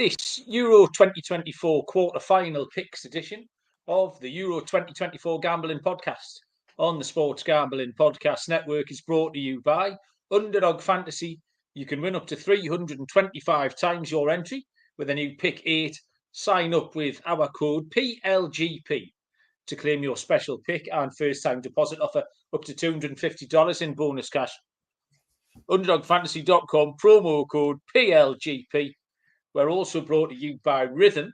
this Euro 2024 quarter-final picks edition of the Euro 2024 Gambling Podcast on the Sports Gambling Podcast Network is brought to you by Underdog Fantasy. You can win up to 325 times your entry with a new Pick 8. Sign up with our code PLGP to claim your special pick and first-time deposit offer up to $250 in bonus cash. UnderdogFantasy.com, promo code PLGP. We're also brought to you by Rhythm.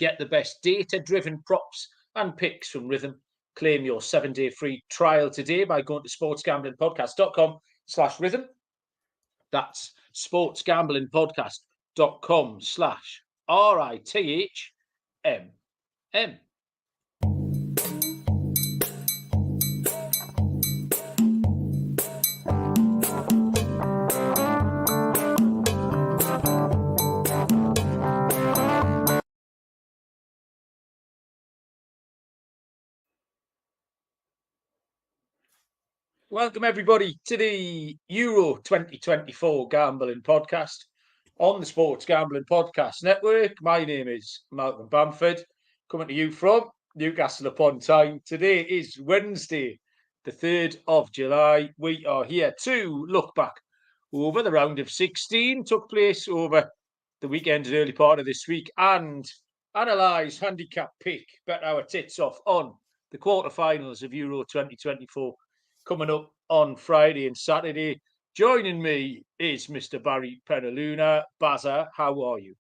Get the best data-driven props and picks from Rhythm. Claim your 7-day free trial today by going to sportsgamblingpodcast.com/rhythm. That's sportsgamblingpodcast.com/RITHMM. Welcome, everybody, to the Euro 2024 Gambling Podcast on the Sports Gambling Podcast Network. My name is Malcolm Bamford, coming to you from Newcastle upon Tyne. Today is Wednesday, the 3rd of July. We are here to look back over the round of 16, took place over the weekend and early part of this week, and analyse, handicap, pick, bet our tits off on the quarterfinals of Euro 2024. Coming up on Friday and Saturday. Joining me is Mr. Barry Penaluna. Bazza, how are you?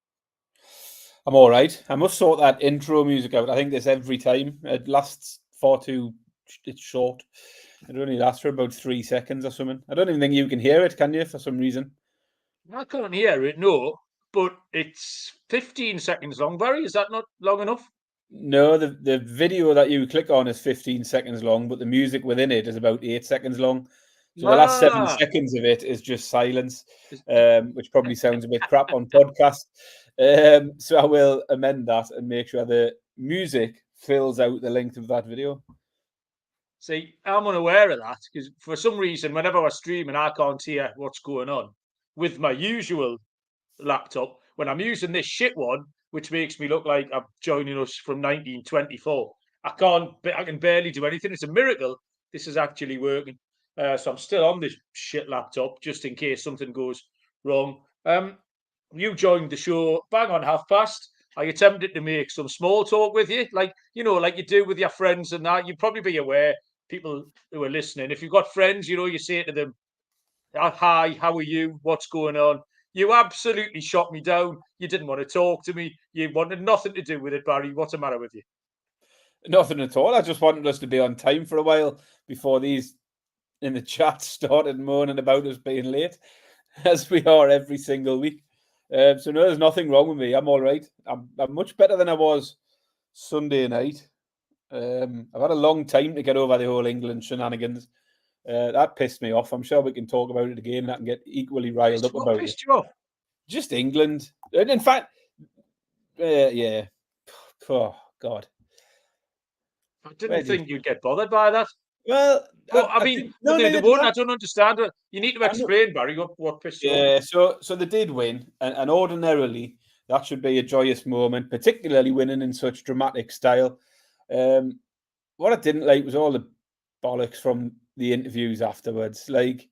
I'm all right. I must sort that intro music out. I think this every time. It lasts it's short. It only lasts for about 3 seconds or something. I don't even think you can hear it, can you, for some reason? I can't hear it, no. But it's 15 seconds long, Barry. Is that not long enough? No, the video that you click on is 15 seconds long, but the music within it is about 8 seconds long. So the last 7 seconds of it is just silence, which probably sounds a bit crap on podcast. So I will amend that and make sure the music fills out the length of that video. See, I'm unaware of that because for some reason, whenever we're streaming, I can't hear what's going on with my usual laptop. When I'm using this shit one, which makes me look like I'm joining us from 1924. I can barely do anything. It's a miracle this is actually working. So I'm still on this shit laptop just in case something goes wrong. You joined the show bang on past. I attempted to make some small talk with you, like you do with your friends and that. You'd probably be aware, people who are listening, if you've got friends, you say to them, hi, how are you? What's going on? You absolutely shot me down. You didn't want to talk to me. You wanted nothing to do with it, Barry. What's the matter with you? Nothing at all. I just wanted us to be on time for a while before these in the chat started moaning about us being late, as we are every single week. So no, there's nothing wrong with me. I'm all right. I'm much better than I was Sunday night. I've had a long time to get over the whole England shenanigans. That pissed me off. I'm sure we can talk about it again and I can get equally riled up about it. What pissed you off? Just England. And in fact, yeah. Oh, God. I didn't think you'd get bothered by that. Well, I don't understand it. You need to explain, Barry, what pissed you off. Yeah, so they did win. And ordinarily, that should be a joyous moment, particularly winning in such dramatic style. What I didn't like was all the bollocks from the interviews afterwards, like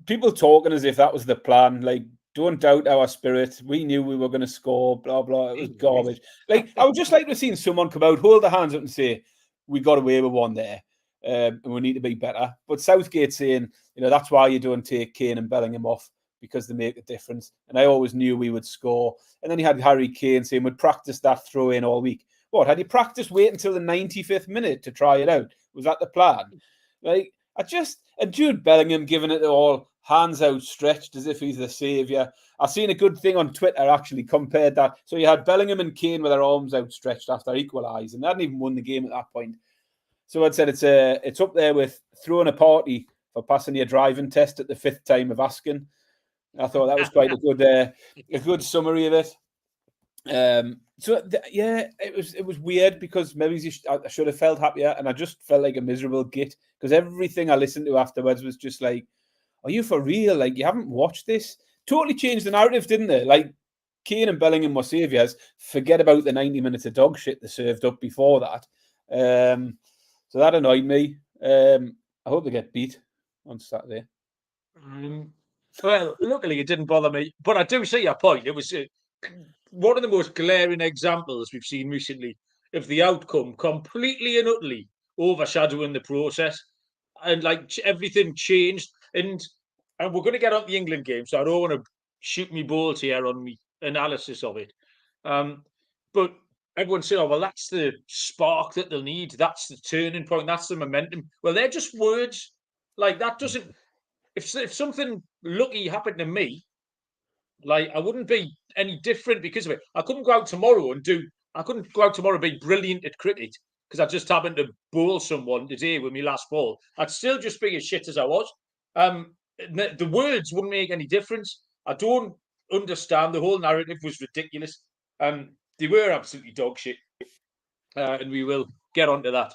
people talking as if that was the plan, like don't doubt our spirit, we knew we were going to score, blah blah. It was garbage. Like I would just like to have seen someone come out, hold their hands up and say we got away with one there, and we need to be better. But Southgate saying, that's why you don't take Kane and Bellingham off, because they make a difference, and I always knew we would score. And then you had Harry Kane saying we'd practice that throw in all week. What, had you practiced wait until the 95th minute to try it out? Was that the plan? Like, and Jude Bellingham giving it all, hands outstretched as if he's the saviour. I've seen a good thing on Twitter actually compared that. So you had Bellingham and Kane with their arms outstretched after equalising. They hadn't even won the game at that point. So I'd said it's up there with throwing a party for passing your driving test at the 5th time of asking. I thought that was quite a good summary of it. It was weird because maybe I should have felt happier, and I just felt like a miserable git because everything I listened to afterwards was just like, are you for real? Like, you haven't watched this? Totally changed the narrative, didn't it? Like, Kane and Bellingham were saviours, forget about the 90 minutes of dog shit they served up before that. So that annoyed me. I hope they get beat on Saturday. Well, luckily it didn't bother me, but I do see your point. It was one of the most glaring examples we've seen recently of the outcome completely and utterly overshadowing the process, and like everything changed. And we're going to get on the England game, so I don't want to shoot me bolt here on me analysis of it. But everyone said, "Oh, well, that's the spark that they'll need. That's the turning point. That's the momentum." Well, they're just words. Like that doesn't. If something lucky happened to me, like I wouldn't be any different because of it. I couldn't go out tomorrow and do. I couldn't go out tomorrow and be brilliant at cricket because I just happened to bowl someone today with my last ball. I'd still just be as shit as I was. The words wouldn't make any difference. I don't understand. The whole narrative was ridiculous. They were absolutely dog shit, and we will get onto that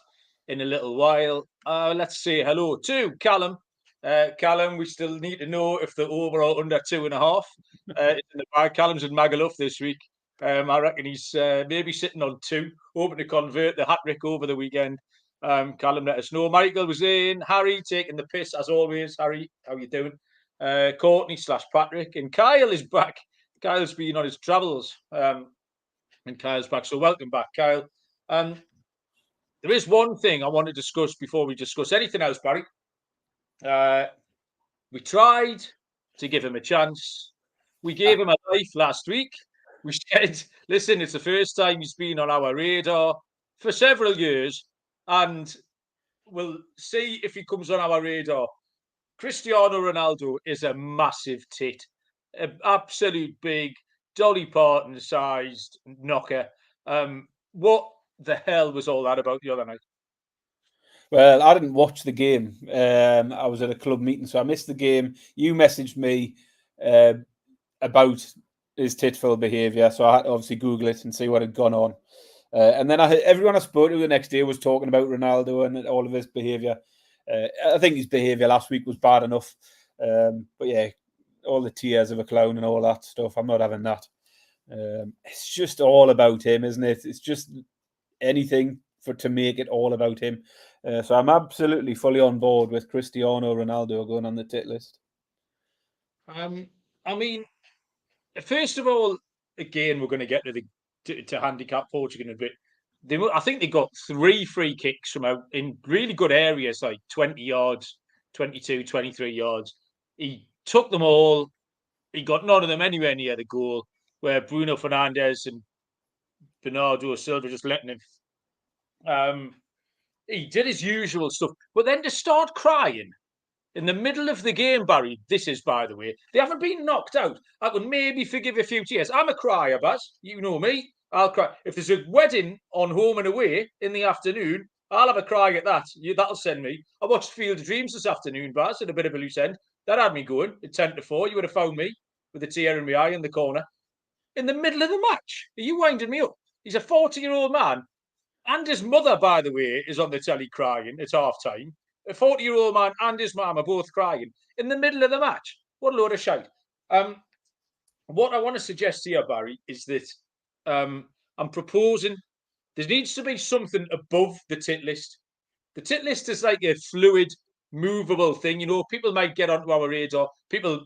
in a little while. Let's say hello to Callum. Callum, we still need to know if the over or under 2.5 in the bag. Callum's in Magaluf this week. I reckon he's maybe sitting on 2, hoping to convert the hat-trick over the weekend. Callum, let us know. Michael was in. Harry taking the piss, as always. Harry, how you doing? Courtney / Patrick. And Kyle is back. Kyle's been on his travels. And Kyle's back. So welcome back, Kyle. There is one thing I want to discuss before we discuss anything else, Barry. We tried to give him a chance. We gave him a life last week. We said, listen, it's the first time he's been on our radar for several years, and we'll see if he comes on our radar. Cristiano Ronaldo is a massive tit, an absolute big Dolly Parton-sized knocker. What the hell was all that about the other night? Well, I didn't watch the game. I was at a club meeting, so I missed the game. You messaged me about his titful behaviour, so I had to obviously Google it and see what had gone on. And then everyone I spoke to the next day was talking about Ronaldo and all of his behaviour. I think his behaviour last week was bad enough. But yeah, all the tears of a clown and all that stuff, I'm not having that. It's just all about him, isn't it? It's just anything to make it all about him. So I'm absolutely fully on board with Cristiano Ronaldo going on the tit list. I mean, first of all, again, we're going to get to handicap Portugal in a bit. I think they got 3 free kicks from out in really good areas, like 20 yards, 22, 23 yards. He took them all. He got none of them anywhere near the goal, where Bruno Fernandes and Bernardo Silva just letting him. He did his usual stuff, but then to start crying in the middle of the game, Barry, this is, by the way, they haven't been knocked out. I could maybe forgive a few tears. I'm a crier, Baz. You know me. I'll cry. If there's a wedding on home and away in the afternoon, I'll have a cry at that. That'll send me. I watched Field of Dreams this afternoon, Baz, at a bit of a loose end. That had me going at 10 to 4. You would have found me with a tear in my eye in the corner. In the middle of the match. Are you winding me up? He's a 40-year-old man. And his mother, by the way, is on the telly crying at half-time. A 40-year-old man and his mum are both crying in the middle of the match. What a load of shite. What I want to suggest here, Barry, is that I'm proposing there needs to be something above the tit list. The tit list is like a fluid, movable thing. You know, people might get onto our radar. People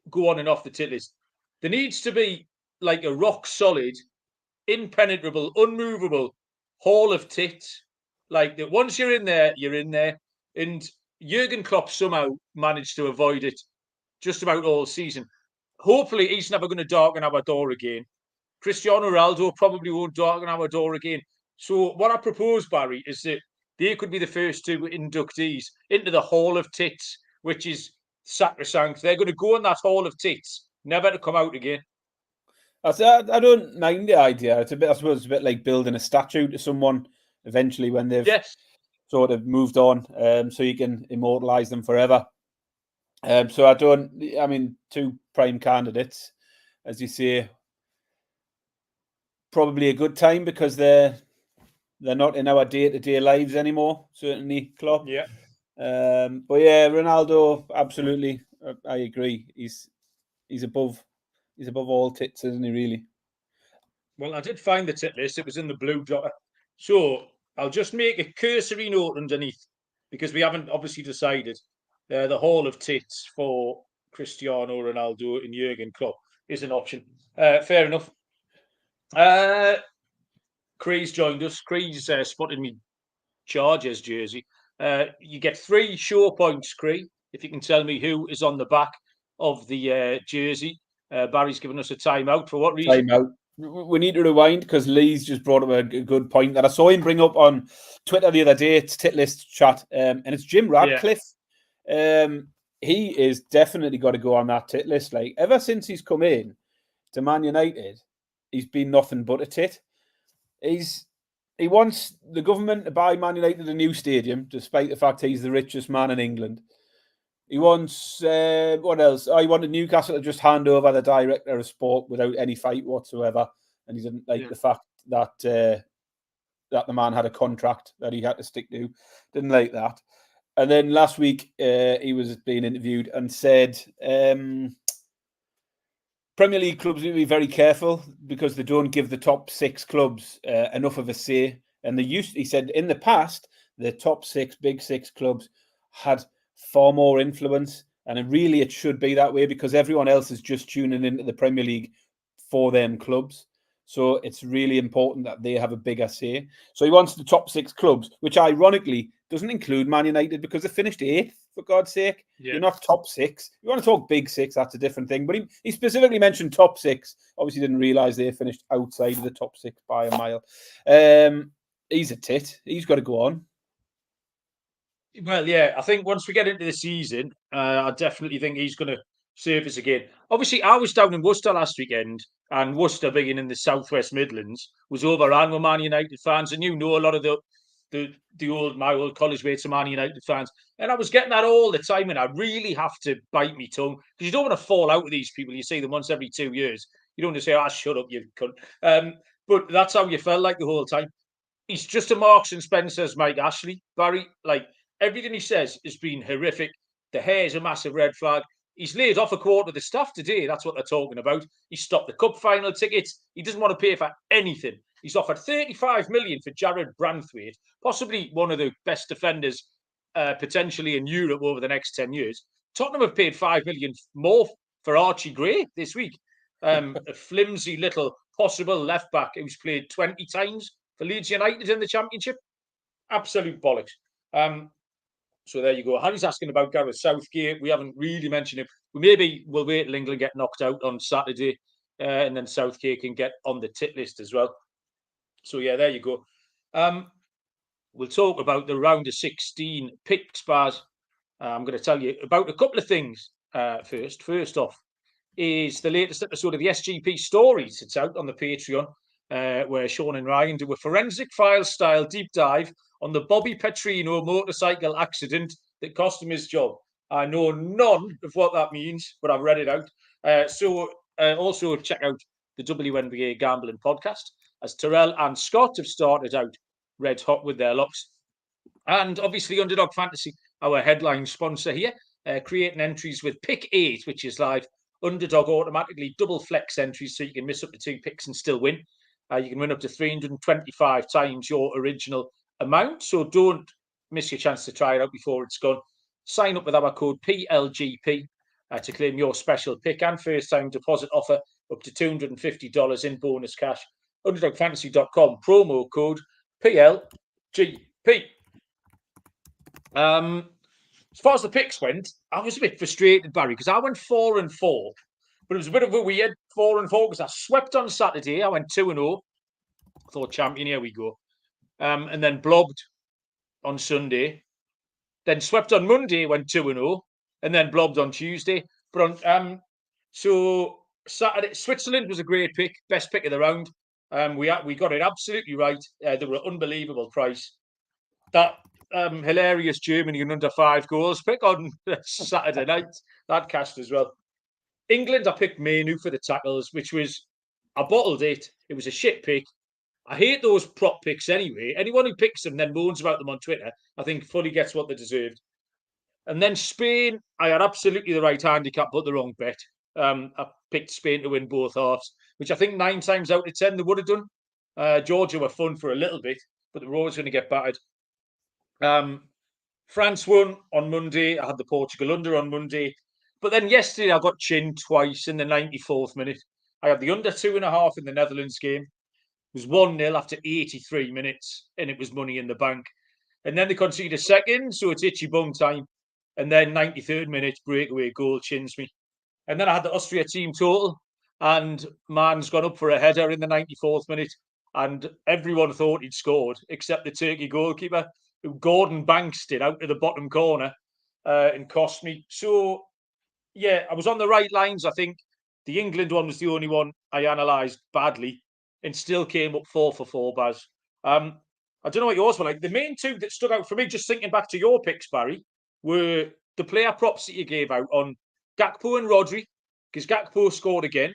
go on and off the tit list. There needs to be like a rock-solid, impenetrable, unmovable hall of tits. Like that, once you're in there, you're in there. And Jurgen Klopp somehow managed to avoid it just about all season. Hopefully, he's never going to darken our door again. Cristiano Ronaldo probably won't darken our door again. So what I propose, Barry, is that they could be the first 2 inductees into the Hall of Tits, which is sacrosanct. They're going to go in that Hall of Tits, never to come out again. I don't mind the idea. It's a bit, I suppose, it's a bit like building a statue to someone eventually when they've sort of moved on, so you can immortalize them forever. So I mean, 2 prime candidates, as you say, probably a good time because they're not in our day-to-day lives anymore. Certainly, Klopp. Yeah. But yeah, Ronaldo, absolutely, I agree. He's above He's above all tits, isn't he, really? Well, I did find the tit list. It was in the blue jotter. So I'll just make a cursory note underneath, because we haven't obviously decided. The Hall of Tits for Cristiano Ronaldo and Jurgen Klopp is an option. Fair enough. Cree's joined us. Cree's spotted me Chargers jersey. You get 3 show points, Cree, if you can tell me who is on the back of the jersey. Barry's given us a timeout. For what reason? Timeout. We need to rewind because Lee's just brought up a good point that I saw him bring up on Twitter the other day. It's Tit List chat, and it's Jim Radcliffe. Yeah. He is definitely got to go on that tit list. Like, ever since he's come in to Man United, he's been nothing but a tit. He wants the government to buy Man United a new stadium, despite the fact he's the richest man in England. He wants, what else? He wanted Newcastle to just hand over the director of sport without any fight whatsoever. And he didn't like the fact that that the man had a contract that he had to stick to. Didn't like that. And then last week, he was being interviewed and said Premier League clubs need to be very careful because they don't give the top 6 clubs enough of a say. And he said in the past, the top 6, big 6 clubs had far more influence, and it should be that way because everyone else is just tuning into the Premier League for them clubs. So it's really important that they have a bigger say. So he wants the top 6 clubs, which ironically doesn't include Man United because they finished 8th, for God's sake. Yeah. You're not top 6. You want to talk big 6, that's a different thing. But he specifically mentioned top 6. Obviously didn't realise they finished outside of the top 6 by a mile. He's a tit. He's got to go on. Well, yeah, I think once we get into the season, I definitely think he's going to surface again. Obviously, I was down in Worcester last weekend, and Worcester, being in the Southwest Midlands, was overrun with Man United fans, and you know a lot of my old college mates are Man United fans, and I was getting that all the time, and I really have to bite my tongue because you don't want to fall out with these people. You see them once every 2 years. You don't want to say, shut up, you cunt. But that's how you felt like the whole time. He's just a Marks and Spencer's Mike Ashley, Barry. Like, everything he says has been horrific. The hair is a massive red flag. He's laid off a quarter of the staff today. That's what they're talking about. He stopped the cup final tickets. He doesn't want to pay for anything. He's offered 35 million for Jared Branthwaite, possibly one of the best defenders potentially in Europe over the next 10 years. Tottenham have paid 5 million more for Archie Gray this week. A flimsy little possible left back who's played 20 times for Leeds United in the Championship. Absolute bollocks. So there you go. Harry's asking about Gareth Southgate. We haven't really mentioned him. We'll wait till England get knocked out on Saturday, and then Southgate can get on the tit list as well. So yeah, there you go. We'll talk about the round of 16 picks, Baz. I'm going to tell you about a couple of things first. First off is the latest episode of the SGP Stories. It's out on the Patreon, where Sean and Ryan do a forensic file style deep dive on the Bobby Petrino motorcycle accident that cost him his job. I know none of what that means, but I've read it out. So also check out the WNBA Gambling Podcast, as Terrell and Scott have started out red hot with their locks. And obviously Underdog Fantasy, our headline sponsor here, creating entries with Pick 8, which is live. Underdog automatically double flex entries so you can miss up to 2 picks and still win. You can win up to 325 times your original amount. So don't miss your chance to try it out before it's gone. Sign up with our code PLGP to claim your special pick and first time deposit offer up to $250 in bonus cash. UnderdogFantasy.com, promo code PLGP. As far as the picks went, I was a bit frustrated, Barry, because I went 4-4, but it was a bit of a weird 4-4 because I swept on Saturday. I went 2-0. I thought, champion, here we go. And then blobbed on Sunday. Then swept on Monday, went 2-0, and then blobbed on Tuesday. But on so Saturday, Switzerland was a great pick, best pick of the round. We got it absolutely right. They were an unbelievable price. That hilarious Germany and under 5 goals pick on Saturday night, that cashed as well. England, I picked Mainu for the tackles, which was, I bottled it. It was a shit pick. I hate those prop picks anyway. Anyone who picks them then moans about them on Twitter, I think fully gets what they deserved. And then Spain, I had absolutely the right handicap, but the wrong bet. I picked Spain to win both halves, which I think 9 times out of 10 they would have done. Georgia were fun for a little bit, but they were always going to get battered. France won on Monday. I had the Portugal under on Monday. But then yesterday I got chinned twice in the 94th minute. I had the under 2.5 in the Netherlands game. It was 1-0 after 83 minutes, and it was money in the bank. And then they conceded a second, so it's itchy bum time. And then 93rd minute, breakaway goal chins me. And then I had the Austria team total, and man's gone up for a header in the 94th minute. And everyone thought he'd scored, except the Turkey goalkeeper, who Gordon Banks it out to the bottom corner and cost me. So, yeah, I was on the right lines, I think. The England one was the only one I analysed badly and still came up 4 for 4, Baz. I don't know what yours were like. The main two that stuck out for me, just thinking back to your picks, Barry, were the player props that you gave out on Gakpo and Rodri, because Gakpo scored again.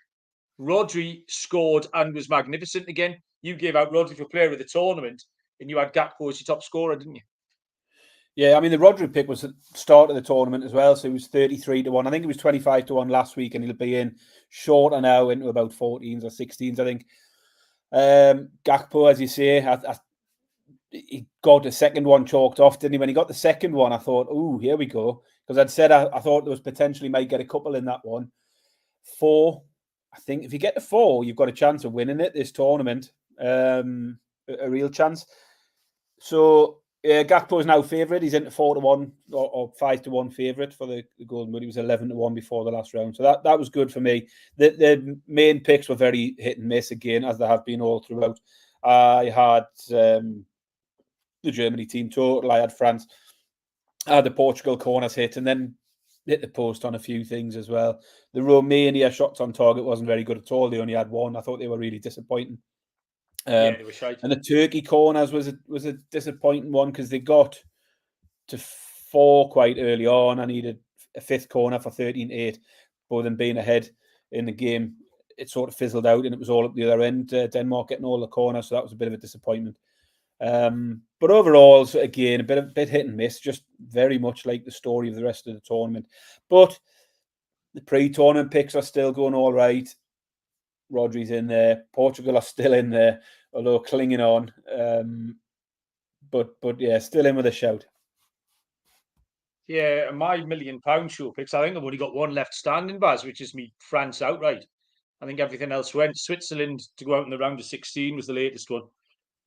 Rodri scored and was magnificent again. You gave out Rodri for player of the tournament, and you had Gakpo as your top scorer, didn't you? Yeah, I mean, the Rodri pick was the start of the tournament as well, so he was 33-1. I think it was 25-1 last week, and he'll be in shorter now into about 14s or 16s, I think. Gakpo, as you say, he got the second one chalked off, didn't he? When he got the second one, I thought, "Ooh, here we go," because I'd said I thought there was potentially might get a couple in that one. 4, I think if you get to 4, you've got a chance of winning it this tournament, a real chance. So Gakpo is now favourite. He's into 4-1 or 5-1 favourite for the Golden Boot. He was 11-1 before the last round, so that was good for me. The main picks were very hit and miss again, as they have been all throughout. I had the Germany team total. I had France. I had the Portugal corners hit, and then hit the post on a few things as well. The Romania shots on target wasn't very good at all. They only had 1. I thought they were really disappointing. Yeah, they were shite. And the Turkey corners was a disappointing one because they got to 4 quite early on. I needed a 5th corner for 13-8, but then being ahead in the game, it sort of fizzled out, and it was all at the other end. Denmark getting all the corners, so that was a bit of a disappointment. But overall, so again, a bit hit and miss, just very much like the story of the rest of the tournament. But the pre-tournament picks are still going all right. Rodri's in there. Portugal are still in there, although clinging on. But yeah, still in with a shout. Yeah, my £1 million show picks, I think I've only got one left standing, Baz, which is me France outright. I think everything else went. Switzerland to go out in the round of 16 was the latest one.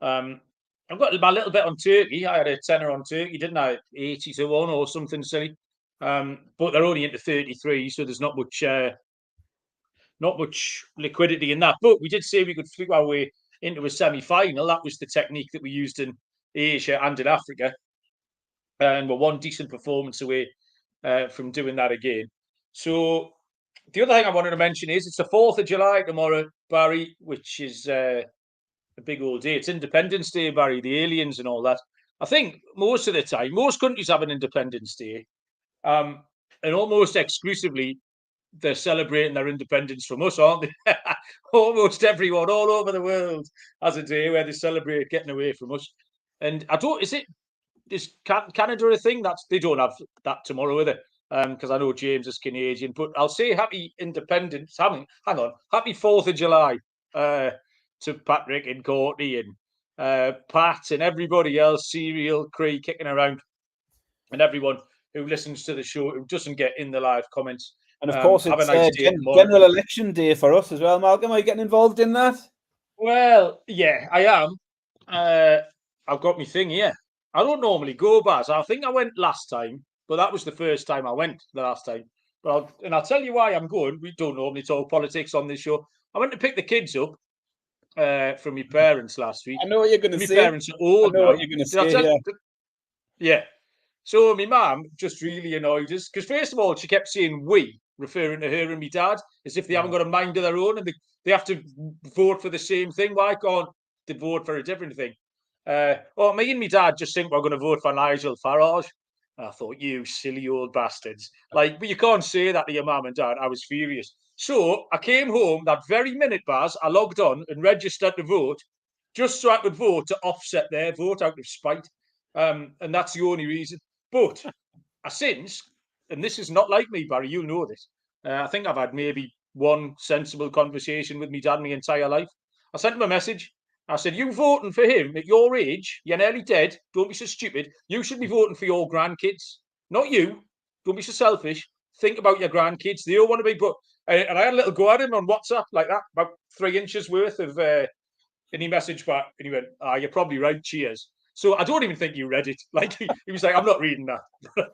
I've got my little bet on Turkey. I had a tenner on Turkey, didn't I? 80-1 or something silly. But they're only into 33, so there's not much liquidity in that. But we did say we could flick our way into a semi-final. That was the technique that we used in Asia and in Africa. And we're one decent performance away from doing that again. So the other thing I wanted to mention is it's the 4th of July tomorrow, Barry, which is a big old day. It's Independence Day, Barry, the aliens and all that. I think most of the time, most countries have an Independence Day. And almost exclusively, they're celebrating their independence from us, aren't they? Almost everyone all over the world has a day where they celebrate getting away from us. And is Canada a thing? They don't have that tomorrow, either. Because I know James is Canadian, but I'll say happy independence. Hang on, happy 4th of July to Patrick and Courtney and Pat and everybody else, Serial, Cree kicking around, and everyone who listens to the show who doesn't get in the live comments. And of course, have it's a nice day general election day for us as well. Malcolm, are you getting involved in that? Well, yeah, I am. I've got my thing here. I don't normally go, Baz. I think I went last time, but that was the first time I went the last time. But I'll tell you why I'm going. We don't normally talk politics on this show. I went to pick the kids up from my parents last week. I know what you're going to say. My parents are old now. What you're going to say. Yeah. So my mum just really annoyed us because first of all, she kept saying "we," referring to her and my dad as if they haven't got a mind of their own and they have to vote for the same thing. Why can't they vote for a different thing? Well, me and my dad just think we're going to vote for Nigel Farage. And I thought, you silly old bastards. But you can't say that to your mum and dad. I was furious. So I came home that very minute, Baz. I logged on and registered to vote just so I could vote to offset their vote out of spite. And that's the only reason. But since, and this is not like me, Barry, you know this, I think I've had maybe one sensible conversation with my dad my entire life. I sent him a message. I said, you voting for him at your age, you're nearly dead. Don't be so stupid. You should be voting for your grandkids, not you. Don't be so selfish. Think about your grandkids. They all want to be, but and I had a little go at him on WhatsApp like that, about 3 inches worth of, and he messaged back and he went, you're probably right. Cheers. So I don't even think you read it. Like he was like, I'm not reading that.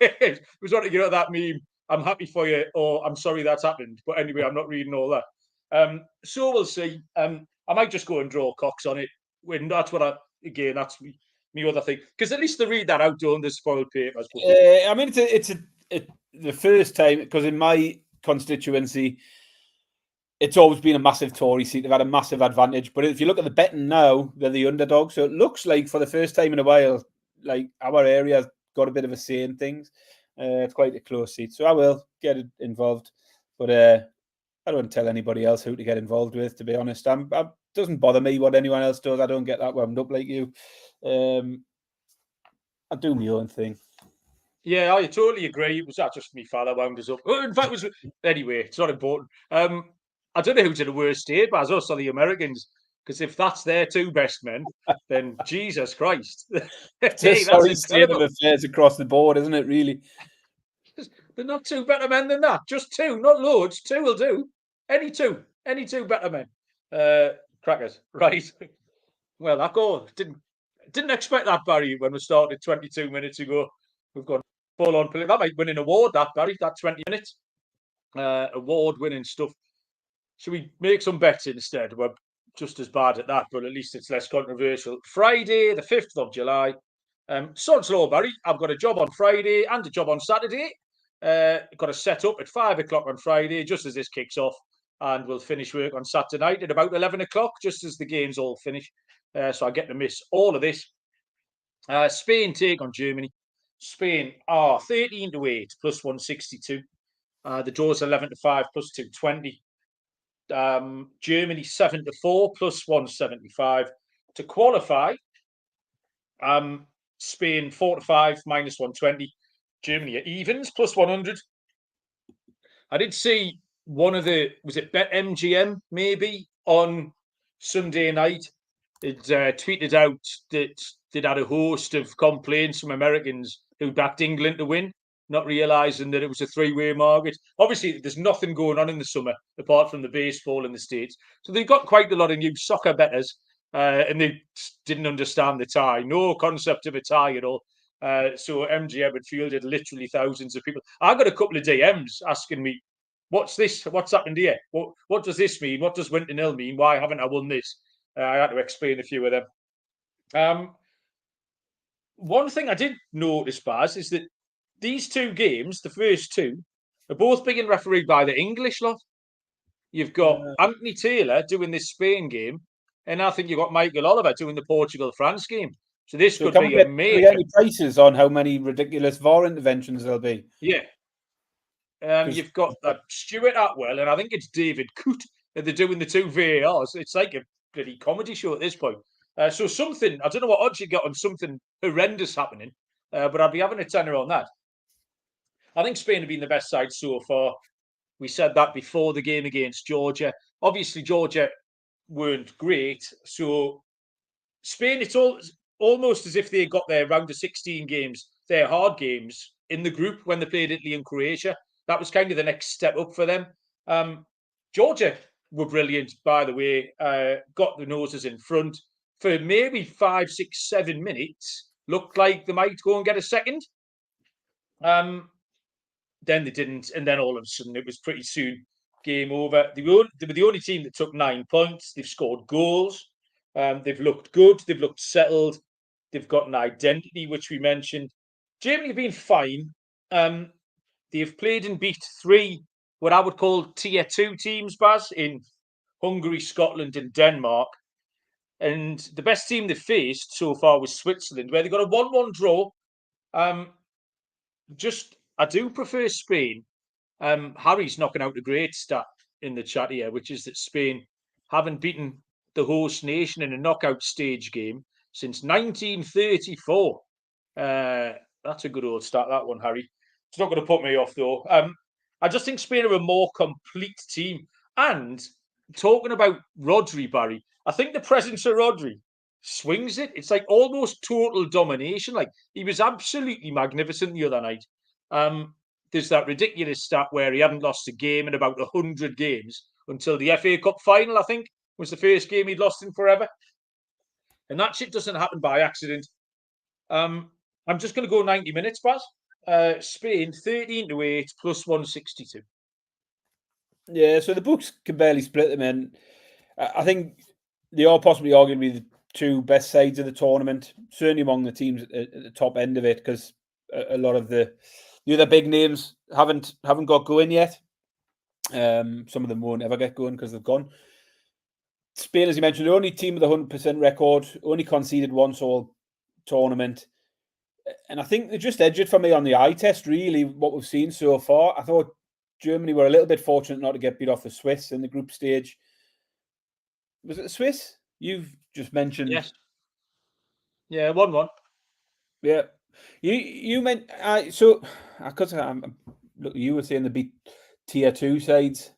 It was trying to get that meme. I'm happy for you, or I'm sorry that's happened. But anyway, I'm not reading all that. So we'll see. I might just go and draw cocks on it. When that's what that's me other thing. Because at least they read that out, don't they, spoiled papers. I mean, it's the first time, because in my constituency, it's always been a massive Tory seat. They've had a massive advantage. But if you look at the betting now, they're the underdog. So it looks like for the first time in a while, like our area's got a bit of a say in things. It's quite a close seat. So I will get involved. But I don't tell anybody else who to get involved with, to be honest. It doesn't bother me what anyone else does. I don't get that wound up like you. I do my own thing. Yeah, I totally agree. It was just me father wound us up. In fact, anyway, it's not important. I don't know who did the worst here, but us or the Americans. Because if that's their two best men, then Jesus Christ. It's a sorry state of affairs across the board, isn't it, really? They're not two better men than that. Just two, not loads. Two will do. Any two better men. Crackers. Right. Well, that goal. Didn't expect that, Barry, when we started 22 minutes ago. We've gone full on. That might win an award, that, Barry, that 20 minutes. Award-winning stuff. Should we make some bets instead? We're just as bad at that, but at least it's less controversial. Friday, the 5th of July. Sod's law, Barry. I've got a job on Friday and a job on Saturday. Got to set up at 5 o'clock on Friday, just as this kicks off. And we'll finish work on Saturday night at about 11 o'clock, just as the games all finish. So I get to miss all of this. Spain take on Germany. Spain are 13-8 plus 162. The draw's 11-5 plus 220. Germany 7-4 plus 175 to qualify. Spain 4-5 minus 120. Germany are evens plus 100. I did see one of was it BetMGM maybe on Sunday night? It tweeted out that they'd had a host of complaints from Americans who backed England to win, not realising that it was a three-way market. Obviously, there's nothing going on in the summer apart from the baseball in the States. So they've got quite a lot of new soccer bettors, and they didn't understand the tie. No concept of a tie at all. So MGM had fielded literally thousands of people. I got a couple of DMs asking me, what's this? What's happened here? What does this mean? What does Winton Hill mean? Why haven't I won this? I had to explain a few of them. One thing I did notice, Baz, is that these two games, the first two, are both being refereed by the English lot. You've got Anthony Taylor doing this Spain game, and I think you've got Michael Oliver doing the Portugal-France game. So this could be a major. Can we get any prices on how many ridiculous VAR interventions there'll be? Yeah. You've got Stuart Atwell, and I think it's David Coote, and they're doing the two VARs. It's like a bloody comedy show at this point. So something, I don't know what odds you got on something horrendous happening, but I'd be having a tenner on that. I think Spain have been the best side so far. We said that before the game against Georgia. Obviously, Georgia weren't great. So Spain, it's almost as if they got their round of 16 games, their hard games in the group when they played Italy and Croatia. That was kind of the next step up for them. Georgia were brilliant, by the way. Got the noses in front for maybe 5, 6, 7 minutes. Looked like they might go and get a second. Then they didn't, and then all of a sudden it was pretty soon game over. They were the only team that took 9 points. They've scored goals. They've looked good. They've looked settled. They've got an identity, which we mentioned. Germany have been fine. They've played and beat 3 what I would call tier 2 teams, Baz, in Hungary, Scotland, and Denmark. And the best team they've faced so far was Switzerland, where they got a 1-1 draw. I do prefer Spain. Harry's knocking out a great stat in the chat here, which is that Spain haven't beaten the host nation in a knockout stage game since 1934. That's a good old stat, that one, Harry. It's not going to put me off, though. I just think Spain are a more complete team. And talking about Rodri, Barry, I think the presence of Rodri swings it. It's like almost total domination. Like he was absolutely magnificent the other night. There's that ridiculous stat where he hadn't lost a game in about 100 games until the FA Cup final, I think, was the first game he'd lost in forever. And that shit doesn't happen by accident. I'm just going to go 90 minutes, Baz. Spain 13-8 plus 162. Yeah, so the books can barely split them in. I think they are possibly arguably the two best sides of the tournament, certainly among the teams at the top end of it, because a lot of the other big names haven't got going yet. Some of them won't ever get going because they've gone. Spain, as you mentioned, the only team with a 100% record, only conceded once all tournament. And I think they just edged it for me on the eye test, really, what we've seen so far. I thought Germany were a little bit fortunate not to get beat off the Swiss in the group stage. Was it the Swiss? You've just mentioned. Yes. Yeah, 1-1. Yeah. You meant so because look, you were saying they beat tier 2 sides.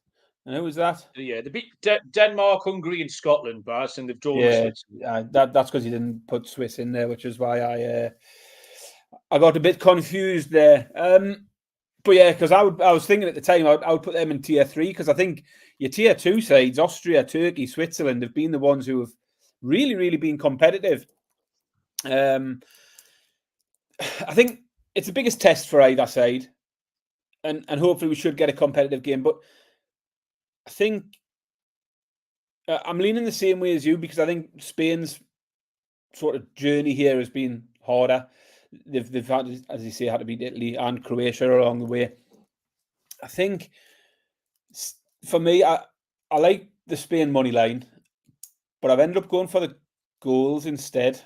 And who was that? Yeah, they beat Denmark, Hungary, and Scotland, Baz, and they've drawn the Swiss. That's because you didn't put Swiss in there, which is why I got a bit confused there. But yeah, because I was thinking at the time I would put them in tier 3 because I think your tier 2 sides, Austria, Turkey, Switzerland, have been the ones who have really, really been competitive. I think it's the biggest test for either side, and hopefully we should get a competitive game. But I think I'm leaning the same way as you because I think Spain's sort of journey here has been harder. They've had, as you say, had to beat Italy and Croatia along the way. I think for me, I like the Spain money line, but I've ended up going for the goals instead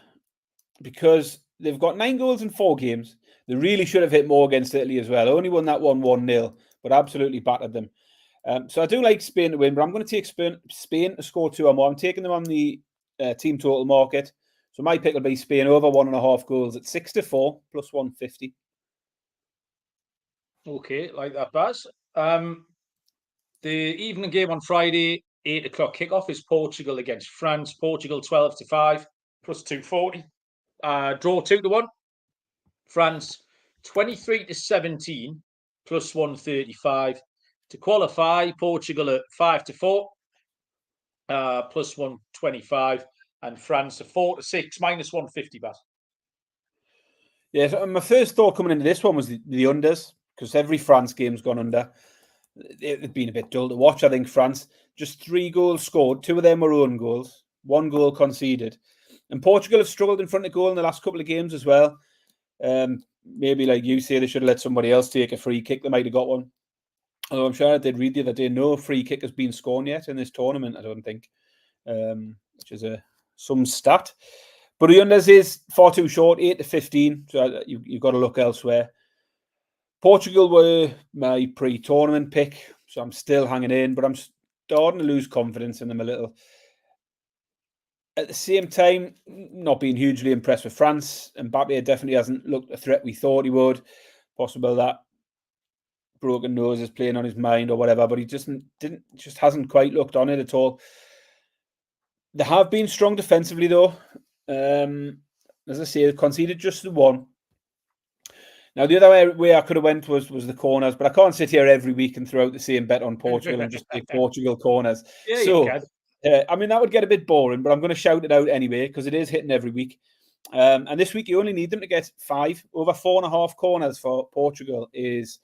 because they've got 9 goals in 4 games. They really should have hit more against Italy as well. Only won that 1-0, but absolutely battered them. So I do like Spain to win, but I'm going to take Spain to score 2 or more. I'm taking them on the team total market. So my pick will be Spain over 1.5 goals at 6-4 plus 150. Okay, like that, Baz. The evening game on Friday, 8 o'clock kickoff, is Portugal against France. Portugal 12-5 plus 240. Draw 2-1. France 23-17 plus 135. To qualify, Portugal at 5-4 plus 125, and France at 4-6 minus 150. Baz. Yeah, so my first thought coming into this one was the unders because every France game's gone under. They've been a bit dull to watch. I think France just 3 goals scored. 2 of them were own goals. 1 goal conceded, and Portugal have struggled in front of goal in the last couple of games as well. Maybe like you say, they should have let somebody else take a free kick. They might have got one. Although I'm sure I did read the other day, no free kick has been scored yet in this tournament, I don't think, which is some stat. But the unders is far too short, 8-15, so you've got to look elsewhere. Portugal were my pre-tournament pick, so I'm still hanging in, but I'm starting to lose confidence in them a little. At the same time, not being hugely impressed with France. Mbappe definitely hasn't looked a threat we thought he would. Possible that broken nose is playing on his mind or whatever, but he just hasn't quite looked on it at all. They have been strong defensively though. As I say, they conceded just the 1. Now the other way I could have went was the corners, but I can't sit here every week and throw out the same bet on Portugal and just take Portugal corners. Yeah, so you can. I mean that would get a bit boring, but I'm going to shout it out anyway because it is hitting every week. And this week you only need them to get 5. Over 4.5 corners for Portugal is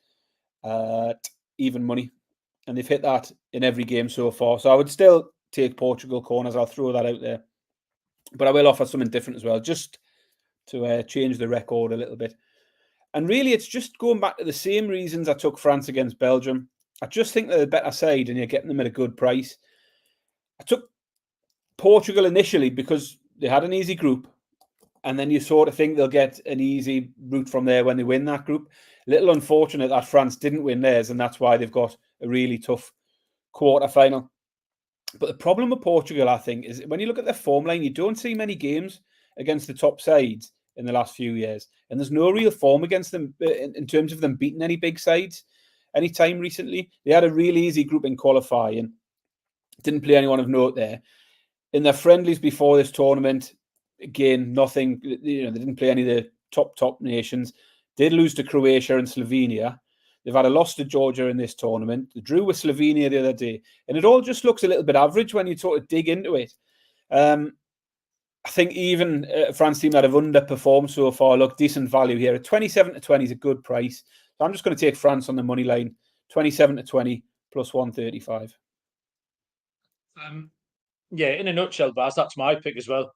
even money, and they've hit that in every game so far. So I would still take Portugal corners. I'll throw that out there, but I will offer something different as well, just to change the record a little bit. And really, it's just going back to the same reasons I took France against Belgium. I just think they're the better side, and you're getting them at a good price. I took Portugal initially because they had an easy group, and then you sort of think they'll get an easy route from there when they win that group. A little unfortunate that France didn't win theirs, and that's why they've got a really tough quarter-final. But the problem with Portugal, I think, is when you look at their form line, you don't see many games against the top sides in the last few years. And there's no real form against them in terms of them beating any big sides. any time recently. They had a really easy group in qualifying. Didn't play anyone of note there. In their friendlies before this tournament, again, nothing. They didn't play any of the top nations. Did lose to Croatia and Slovenia. They've had a loss to Georgia in this tournament. They drew with Slovenia the other day. And it all just looks a little bit average when you sort of dig into it. I think even France team that have underperformed so far look decent value here. At 27-20 is a good price. So I'm just going to take France on the money line. 27-20 plus 135. Yeah, in a nutshell, Baz, that's my pick as well.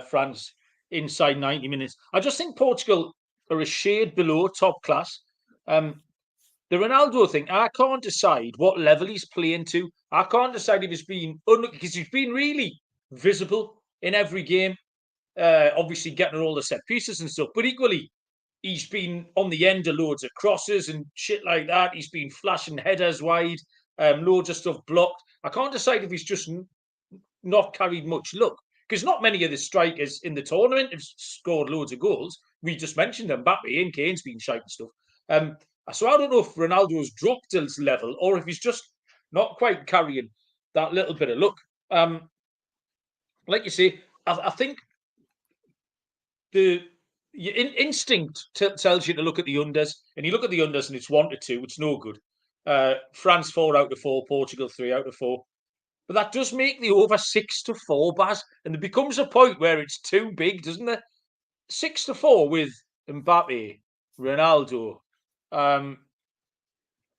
France inside 90 minutes. I just think Portugal are a shade below top class. The Ronaldo thing, I can't decide what level he's playing to. I can't decide if he's been unlucky, because he's been really visible in every game. Obviously getting all the set pieces and stuff, but equally, he's been on the end of loads of crosses and shit like that. He's been flashing headers wide, loads of stuff blocked. I can't decide if he's just not carried much luck, because not many of the strikers in the tournament have scored loads of goals. We just mentioned them, Mbappe and Kane's been shite and stuff. So I don't know if Ronaldo's dropped his level or if he's just not quite carrying that little bit of luck. Like you say, I think your instinct tells you to look at the unders, and you look at the unders and it's 1-2. It's no good. France 4 out of 4, Portugal 3 out of 4. But that does make the over 6-4, Baz, and there becomes a point where it's too big, doesn't it? 6-4 with Mbappe, Ronaldo,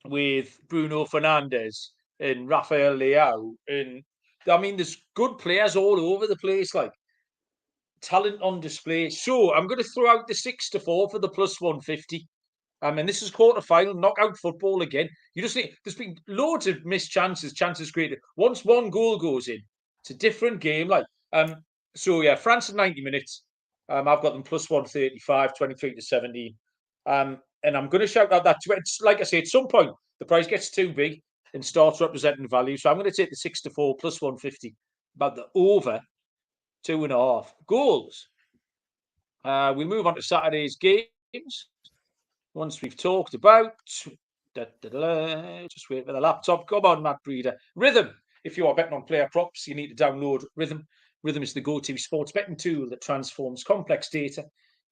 with Bruno Fernandes and Rafael Leao, and I mean, there's good players all over the place, like talent on display. So I'm going to throw out the 6-4 for the plus 150. And this is quarter-final, knockout football again. You just need, there's been loads of missed chances created. Once one goal goes in, it's a different game. So yeah, France at 90 minutes. I've got them plus 135, 23-17. And I'm going to shout out that, like I say, at some point, the price gets too big and starts representing value. So I'm going to take the 6-4 plus 150, about the over 2.5 goals. We'll move on to Saturday's games. Once we've talked about, just wait for the laptop. Come on, Matt Breeder. Rhythm. If you are betting on player props, you need to download Rhythm. Rhythm is the go-to sports betting tool that transforms complex data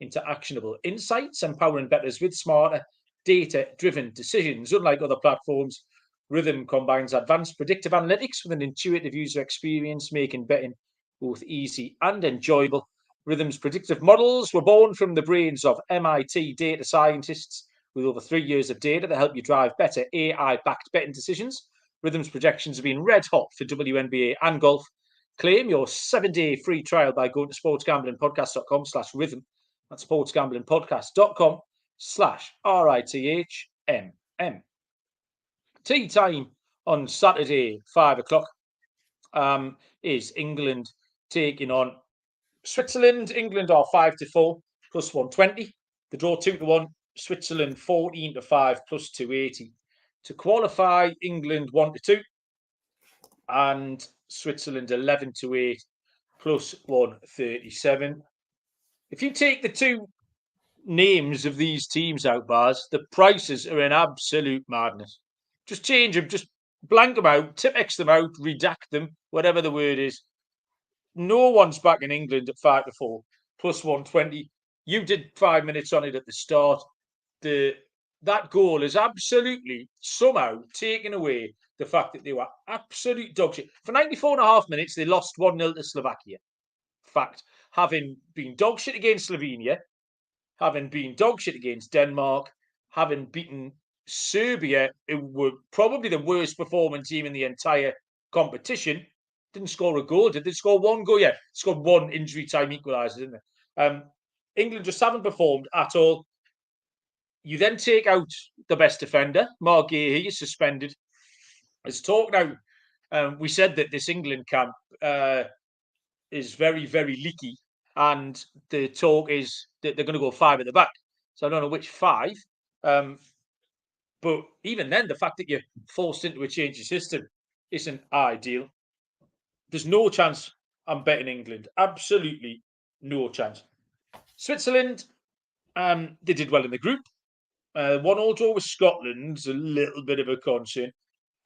into actionable insights, empowering bettors with smarter, data-driven decisions. Unlike other platforms, Rhythm combines advanced predictive analytics with an intuitive user experience, making betting both easy and enjoyable. Rhythm's predictive models were born from the brains of MIT data scientists with over 3 years of data that help you drive better AI-backed betting decisions. Rhythm's projections have been red hot for WNBA and golf. Claim your 7-day free trial by going to sportsgamblingpodcast.com/rhythm. That's sportsgamblingpodcast.com/RITHMM. Tea time on Saturday, 5 o'clock, is England taking on Switzerland. England are 5-4 plus 120. The draw 2-1. Switzerland 14-5 plus 280. To qualify, England 1-2 and Switzerland 11-8 plus 137. If you take the two names of these teams out, Bars, the prices are in absolute madness. Just change them, just blank them out, Tipex them out, redact them, whatever the word is. No one's back in England at 5-4 plus 120. You did 5 minutes on it at the start. That goal is absolutely somehow taken away the fact that they were absolute dog shit. For 94.5 minutes, they lost 1-0 to Slovakia. Fact, having been dog shit against Slovenia, having been dog shit against Denmark, having beaten Serbia, who were probably the worst performing team in the entire competition, didn't score a goal. Did they score one goal? Yeah, scored one injury time equaliser, didn't they? England just haven't performed at all. You then take out the best defender, Mark Gahey, is suspended. There's talk now. We said that this England camp is very, very leaky, and the talk is that they're going to go 5 at the back. So I don't know which 5. But even then, the fact that you're forced into a change of system isn't ideal. There's no chance I'm betting England. Absolutely no chance. Switzerland, they did well in the group. 1-1 draw with Scotland's a little bit of a concern.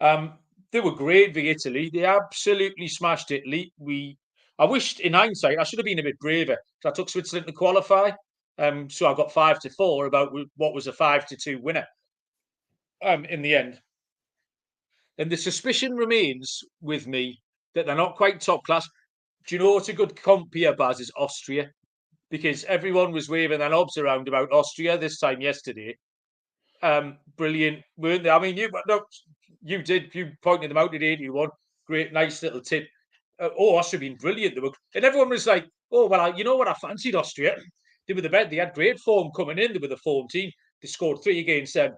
They were great for Italy. They absolutely smashed Italy. I wished, in hindsight, I should have been a bit braver. I took Switzerland to qualify. So I got 5-4 about what was a 5-2 winner. In the end, and the suspicion remains with me that they're not quite top class. Do you know what's a good comp here, Baz? Is Austria, because everyone was waving their knobs around about Austria this time yesterday. Brilliant, weren't they? I mean, you did. You pointed them out at 81. Great, nice little tip. Austria been brilliant. And everyone was like, "Oh well, you know what? I fancied Austria. They were the best. They had great form coming in. They were the form team. They scored 3 against them.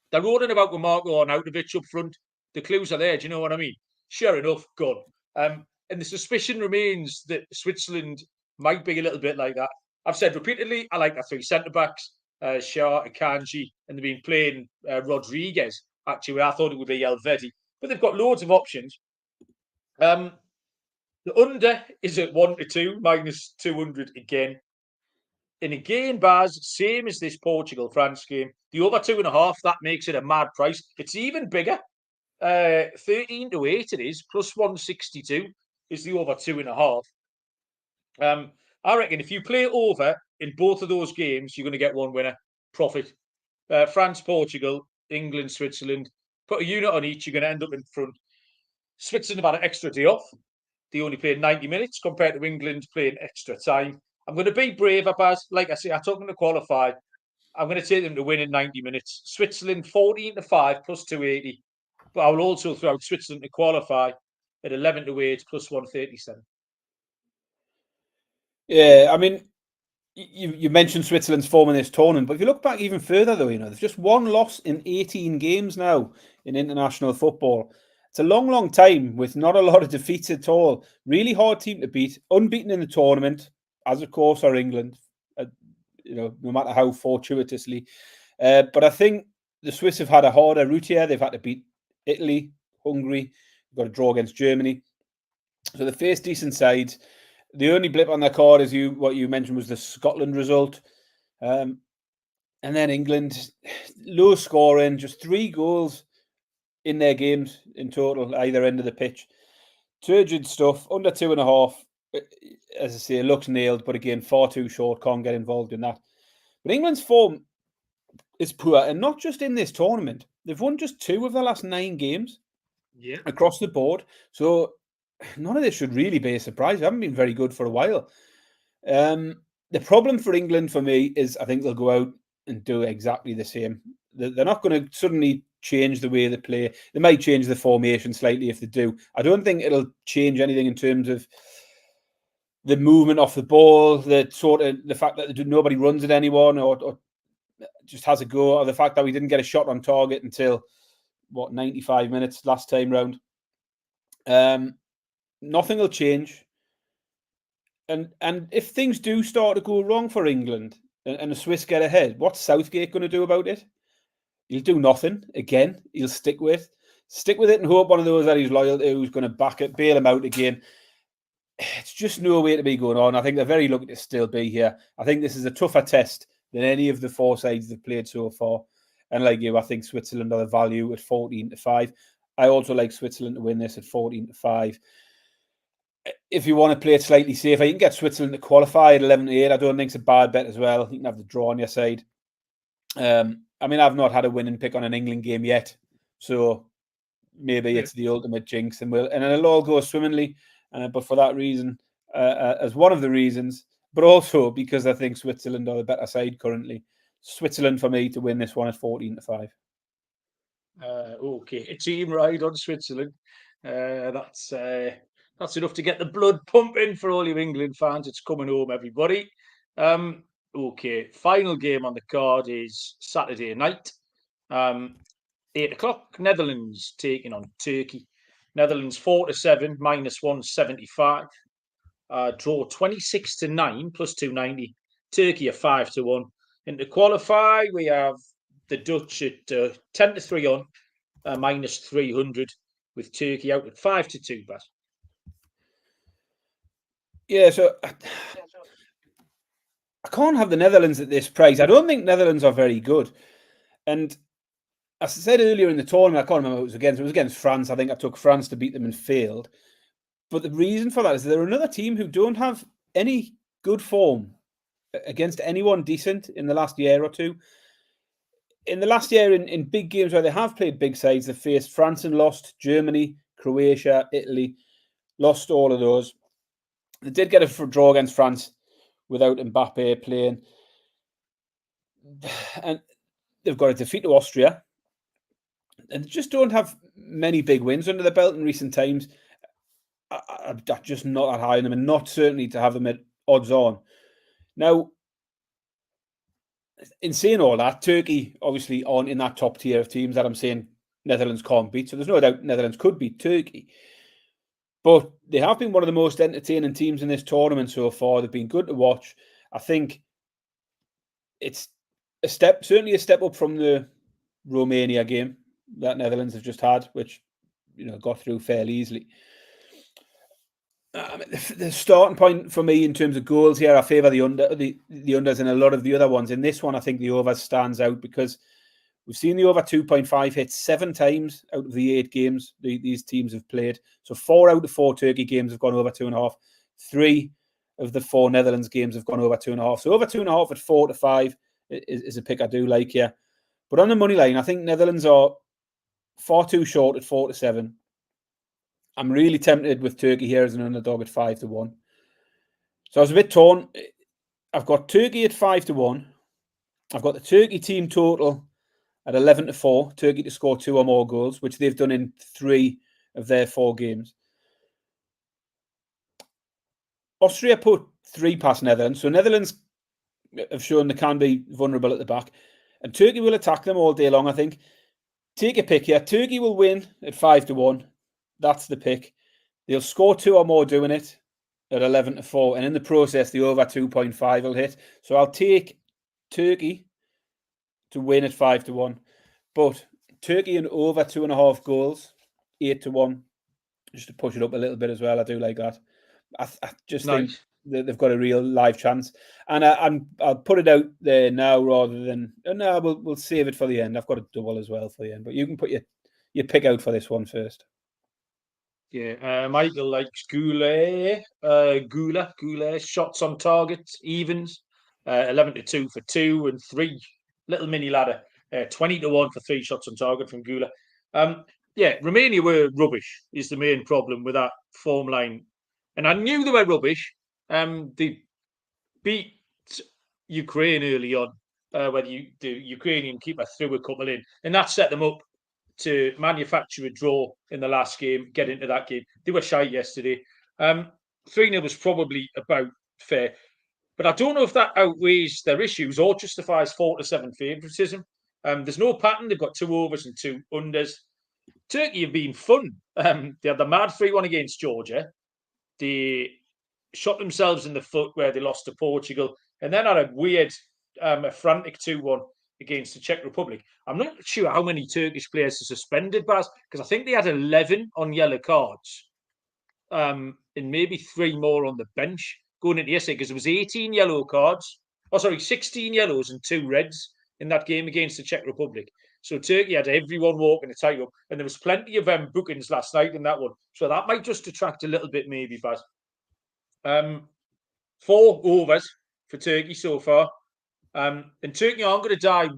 They're rolling about with Marco Arnautovic up front. The clues are there. Do you know what I mean? Sure enough, gone. And the suspicion remains that Switzerland might be a little bit like that. I've said repeatedly, I like the 3 centre backs, Shah, Akanji, and they've been playing Rodriguez. Actually, I thought it would be Elvedi, but they've got loads of options. The under is at 1-2, minus 200 again. And again, Baz, same as this Portugal-France game. The over 2.5, that makes it a mad price. It's even bigger. 13-8 it is, plus 162 is the over 2.5. I reckon if you play over in both of those games, you're going to get one winner. Profit. France, Portugal, England, Switzerland. Put a unit on each, you're going to end up in front. Switzerland have had an extra day off. They only played 90 minutes compared to England playing extra time. I'm going to be braver, Baz. Like I say, I took them to qualify. I'm going to take them to win in 90 minutes. Switzerland 14-5 plus 280. But I will also throw out Switzerland to qualify at 11-8 plus 137. Yeah, I mean, you mentioned Switzerland's form in this tournament, but if you look back even further, though, there's just one loss in 18 games now in international football. It's a long, long time with not a lot of defeats at all. Really hard team to beat, unbeaten in the tournament, as of course are England. No matter how fortuitously. But I think the Swiss have had a harder route here. They've had to beat Italy, Hungary, got a draw against Germany. So they face decent sides. The only blip on their card, as what you mentioned, was the Scotland result. And then England, low scoring, just 3 goals in their games in total, either end of the pitch. Turgid stuff, under 2.5. As I say, it looks nailed, but again, far too short, can't get involved in that. But England's form is poor, and not just in this tournament. They've won just 2 of the last 9 games across the board. So none of this should really be a surprise. They haven't been very good for a while. The problem for England, for me, is I think they'll go out and do exactly the same. They're not going to suddenly change the way they play. They might change the formation slightly if they do. I don't think it'll change anything in terms of the movement off the ball, the fact that nobody runs at anyone or just has a go, or the fact that we didn't get a shot on target until 95 minutes last time round. Nothing will change. And if things do start to go wrong for England and the Swiss get ahead, what's Southgate going to do about it? He'll do nothing. Again, he'll stick with it and hope one of those that he's loyal to, who's going to back it, bail him out again. It's just no way to be going on. I think they're very lucky to still be here. I think this is a tougher test than any of the 4 sides they've played so far. And like you, I think Switzerland are the value at 14-5. I also like Switzerland to win this at 14-5. If you want to play it slightly safer, you can get Switzerland to qualify at 11-8. I don't think it's a bad bet as well. You can have the draw on your side. I mean, I've not had a winning pick on an England game yet, so maybe it's the ultimate jinx, and it'll all go swimmingly. But for that reason, as one of the reasons, but also because I think Switzerland are the better side currently. Switzerland for me to win this one at 14-5. Okay, a team ride on Switzerland. That's enough to get the blood pumping for all you England fans. It's coming home, everybody. Okay, final game on the card is Saturday night. 8 o'clock, Netherlands taking on Turkey. Netherlands 4-7, minus 175. Draw 26-9, plus 290. Turkey are 5-1. And to qualify, we have the Dutch at 10-3 on, minus 300, with Turkey out at 5-2. But yeah, so I can't have the Netherlands at this price. I don't think Netherlands are very good. And as I said earlier in the tournament, I can't remember who it was against. It was against France. I think I took France to beat them and failed. But the reason for that is they're another team who don't have any good form against anyone decent in the last year or two. In the last year, in big games where they have played big sides, they've faced France and lost, Germany, Croatia, Italy, lost all of those. They did get a draw against France without Mbappe playing. And they've got a defeat to Austria. And they just don't have many big wins under the belt in recent times. I'm just not that high on them, and not certainly to have them at odds on. Now, in saying all that, Turkey obviously aren't in that top tier of teams that I'm saying Netherlands can't beat. So there's no doubt Netherlands could beat Turkey. But they have been one of the most entertaining teams in this tournament so far. They've been good to watch. I think it's certainly a step up from the Romania game that Netherlands have just had, which got through fairly easily. The starting point for me in terms of goals here, I favour the unders in a lot of the other ones. In this one, I think the over stands out because we've seen the over 2.5 hit 7 times out of the 8 games these teams have played. So 4 out of 4 Turkey games have gone over 2.5. 3 of the 4 Netherlands games have gone over 2.5. So over 2.5 at 4 to 5 is a pick I do like here. But on the money line, I think Netherlands are far too short at 4 to 7. I'm really tempted with Turkey here as an underdog at 5 to 1. So I was a bit torn. I've got Turkey at 5 to 1. I've got the Turkey team total at 11 to 4. Turkey to score 2 or more goals, which they've done in 3 of their 4 games. Austria put 3 past Netherlands. So Netherlands have shown they can be vulnerable at the back. And Turkey will attack them all day long, I think. Take a pick here. Turkey will win at 5 to 1. That's the pick. They'll score 2 or more doing it at 11 to 4. And in the process, the over 2.5 will hit. So I'll take Turkey to win at 5 to 1. But Turkey and over 2.5 goals, 8 to 1. Just to push it up a little bit as well. I do like that. I just think that they've got a real live chance. And I'll put it out there now rather than... No, we'll save it for the end. I've got a double as well for the end. But you can put your pick out for this one first. Yeah, Michael likes Goulet, shots on target, evens, 11 to 2 for 2 and 3. Little mini ladder, 20 to 1 for 3 shots on target from Goulet. Yeah, Romania were rubbish is the main problem with that form line. And I knew they were rubbish. They beat Ukraine early on, where the Ukrainian keeper threw a couple in, and that set them up to manufacture a draw in the last game, get into that game. They were shy yesterday. 3-0 was probably about fair. But I don't know if that outweighs their issues or justifies 4 to 7 favouritism. There's no pattern. They've got 2 overs and 2 unders. Turkey have been fun. They had the mad 3-1 against Georgia. They shot themselves in the foot where they lost to Portugal. And then had a weird, a frantic 2-1 against the Czech Republic. I'm not sure how many Turkish players are suspended, Baz, because I think they had 11 on yellow cards, and maybe 3 more on the bench going into yesterday, because there was 18 yellow cards. 16 yellows and 2 reds in that game against the Czech Republic. So Turkey had everyone walking a tightrope, and there was plenty of bookings last night in that one. So that might just detract a little bit, maybe, Baz. 4 overs for Turkey so far. And Turkey aren't going to die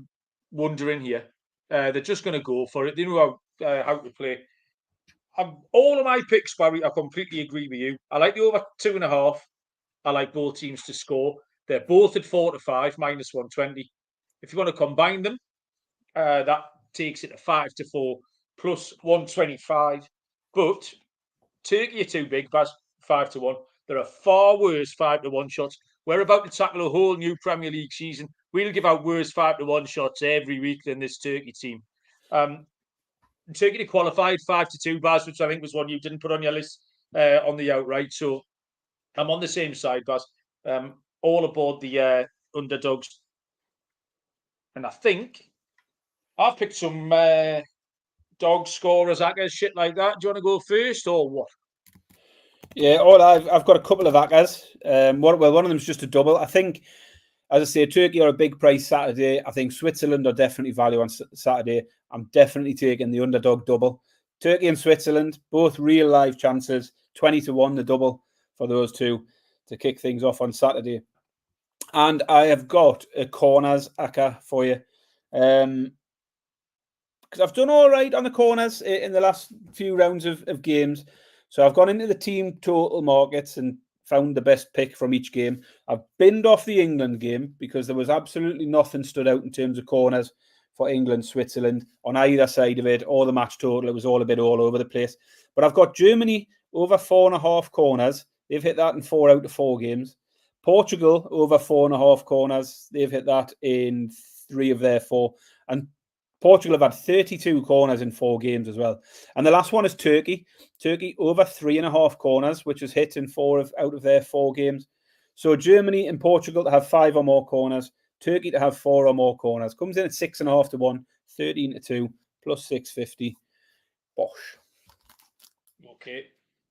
wondering here. They're just going to go for it. They know how to play. All of my picks, Barry, I completely agree with you. I like the over 2.5. I like both teams to score. They're both at 4 to 5, minus 120. If you want to combine them, that takes it to 5 to 4, plus 125. But Turkey are too big, Baz, 5 to 1. There are far worse 5 to 1 shots. We're about to tackle a whole new Premier League season. We'll give out worse 5 to 1 shots every week than this Turkey team. Turkey to qualified 5 to 2, Baz, which I think was one you didn't put on your list on the outright. So I'm on the same side, Baz. All aboard the underdogs. And I think I've picked some dog scorers, hackers, shit like that. Do you want to go first or what? Yeah, I've got a couple of hackers. One of them's just a double. I think as I say, Turkey are a big price Saturday. I think Switzerland are definitely value on Saturday. I'm definitely taking the underdog double. Turkey and Switzerland, both real live chances. 20-1, the double for those two to kick things off on Saturday. And I have got a corners acca for you. Because I've done all right on the corners in the last few rounds of games. So I've gone into the team total markets and found the best pick from each game. I've binned off the England game because there was absolutely nothing stood out in terms of corners for England, Switzerland on either side of it, or the match total. It was all a bit all over the place. But I've got Germany over 4.5 corners. They've hit that in 4 out of 4 games. Portugal over 4.5 corners. They've hit that in 3 of their 4. And Portugal have had 32 corners in 4 games as well. And the last one is Turkey. Turkey over 3.5 corners, which is hit in 4 out of their 4 games. So Germany and Portugal to have 5 or more corners. Turkey to have 4 or more corners. Comes in at 6.5-1, 13-2, plus 650. Bosh. Okay.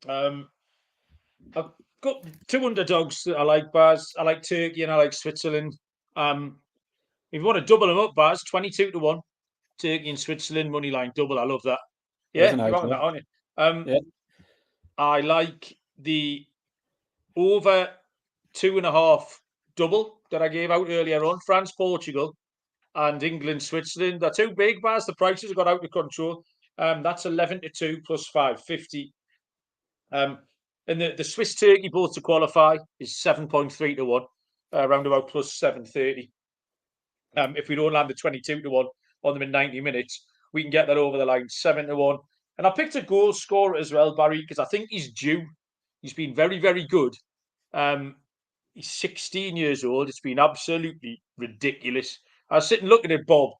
I've got 2 underdogs that I like, Baz. I like Turkey and I like Switzerland. If you want to double them up, Baz, 22-1. Turkey and Switzerland, money line double. I love that. Yeah, Nice, you're on that, aren't you? Yeah. I like the over 2.5 double that I gave out earlier on. France, Portugal, and England, Switzerland. They're too big, Baz. The prices have got out of control. That's 11-2 plus 550. And the Swiss Turkey both to qualify is 7.3-1, around about plus 730. If we don't land the 22-1 on them in 90 minutes, we can get that over the line 7-1. And I picked a goal scorer as well, Barry, because I think he's due. He's been very, very good. He's 16 years old. It's been absolutely ridiculous. I was sitting looking at Bob,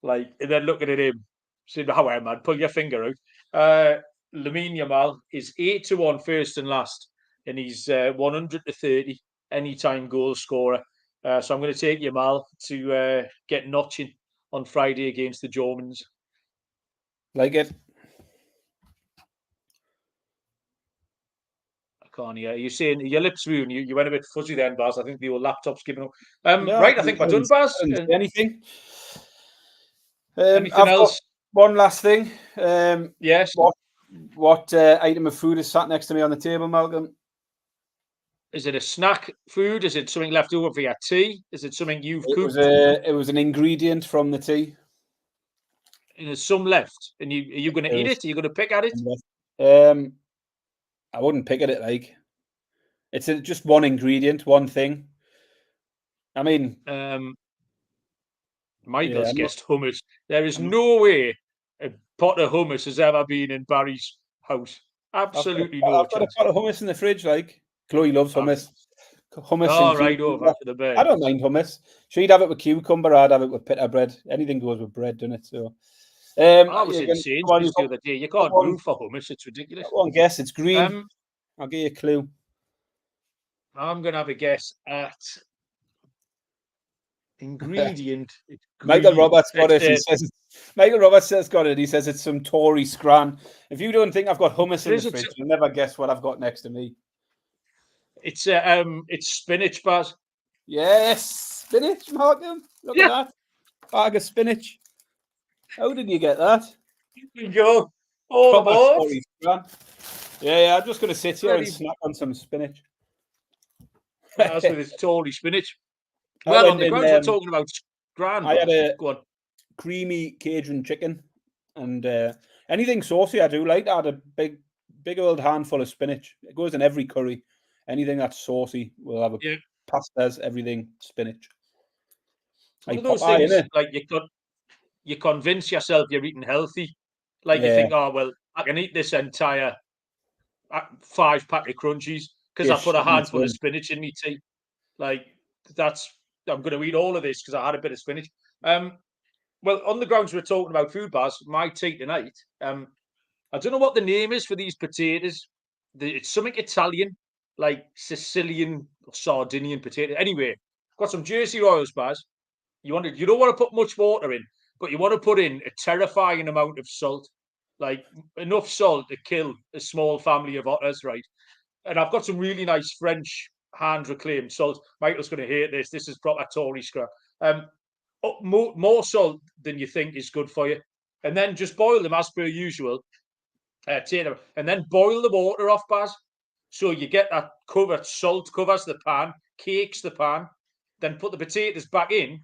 and then looking at him, saying, "How am I? Pull your finger out." Lamine Yamal is 8-1 first and last, and he's 100-30 anytime goal scorer. So I'm going to take Yamal to get notching on Friday against the Germans. Like it. I can't hear you saying your lips moving. You went a bit fuzzy then, Baz. I think the old laptop's giving up. No, right, I think we're done, Baz. Anything? Anything I've else? got one last thing. Yes. What item of food is sat next to me on the table, Malcolm? Is it a snack food? Is it something left over for your tea? Is it something you've cooked? It was an ingredient from the tea. And there's some left. And are you going to eat it? Are you going to pick at it? I wouldn't pick at it. Like, it's just one ingredient, one thing. I mean, Michael's guessed hummus. There is no way a pot of hummus has ever been in Barry's house. Absolutely no I've got a chance. pot of hummus in the fridge. Like, Chloe loves hummus. Hummus right over to the bed. I don't mind hummus. She'd have it with cucumber. I'd have it with pita bread. Anything goes with bread, doesn't it? So, I was in Sainsbury's the other day. You can't move for hummus. It's ridiculous. One guess. It's green. I'll give you a clue. I'm going to have a guess at ingredient. Michael Roberts got it. He says Michael Roberts has got it. He says it's some Tory scran. If you don't think I've got hummus in the fridge, you'll never guess what I've got next to me. It's spinach, Baz. Yes, spinach, Malcolm. Look at that bag of spinach. How did you get that? Here we go. All aboard. Yeah. I'm just going to sit here and snack on some spinach. That's with its Tory spinach. Well, on the grounds we're talking about grand. I had a creamy Cajun chicken and anything saucy I do like. I had a big old handful of spinach. It goes in every curry. Anything that's saucy will have pastas, everything spinach. One of those things, like you convince yourself you're eating healthy. Like you think, oh, well, I can eat this entire 5-pack of crunchies because I put a handful of spinach in my tea. Like I'm going to eat all of this because I had a bit of spinach. Well, on the grounds we're talking about food, Baz, my tea tonight. I don't know what the name is for these potatoes. It's something Italian, like Sicilian or Sardinian potato. Anyway, got some Jersey Royals, Baz. You don't want to put much water in, but you want to put in a terrifying amount of salt, like enough salt to kill a small family of otters, right? And I've got some really nice French hand reclaimed salt. Michael's going to hate this. This is proper Tory scrap. More salt than you think is good for you. And then just boil them as per usual. Take them, and then boil the water off, Baz. So you get that salt covers the pan, cakes the pan. Then put the potatoes back in,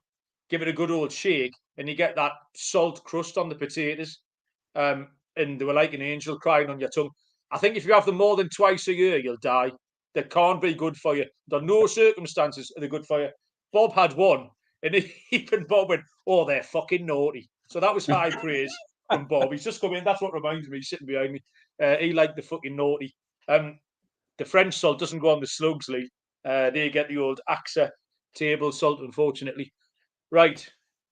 give it a good old shake, and you get that salt crust on the potatoes. And they were like an angel crying on your tongue. I think if you have them more than twice a year, you'll die. They can't be good for you. Under no circumstances are they good for you. Bob had one, and even Bob went, "Oh, they're fucking naughty." So that was high praise from Bob. He's just come in. That's what reminds me. He's sitting behind me. He liked the fucking naughty. The French salt doesn't go on the slugs, Lee. They get the old AXA table salt, unfortunately. Right.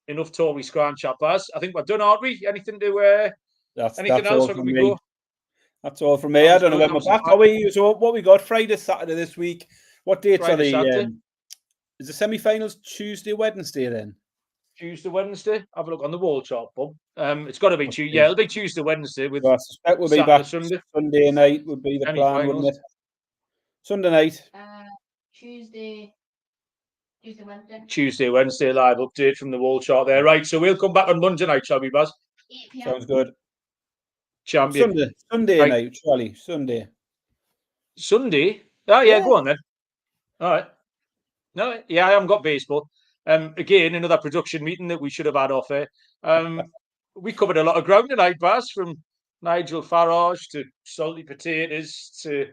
Enough Tory scran chat, Baz. I think we're done, aren't we? Anything to anything else? Or can we go? That's all from me. I don't know when we're back. Are we? So what we got? Friday, Saturday this week. What dates are the? Is the semi-finals Tuesday, Wednesday then? Tuesday, Wednesday. Have a look on the wall chart, Bob. It's got to be Tuesday. Yeah, it'll be Tuesday, Wednesday. With I suspect we'll be back Sunday night. Would be the plan, wouldn't it? Sunday night. Tuesday, Wednesday live update from the wall chart there. Right, so we'll come back on Monday night, shall we, Baz? 8 p.m. Sounds good. Champion. Sunday night, Charlie. Sunday. Oh yeah, go on then. All right. No, yeah, I haven't got baseball. Again, another production meeting that we should have had off air. We covered a lot of ground tonight, Baz, from Nigel Farage to salty potatoes to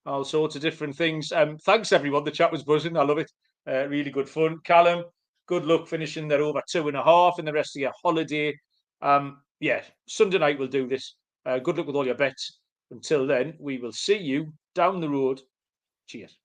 all sorts of different things. Thanks everyone. The chat was buzzing. I love it. Really good fun. Callum, good luck finishing there over 2.5 in the rest of your holiday. Yeah, Sunday night we'll do this. Good luck with all your bets. Until then, we will see you down the road. Cheers.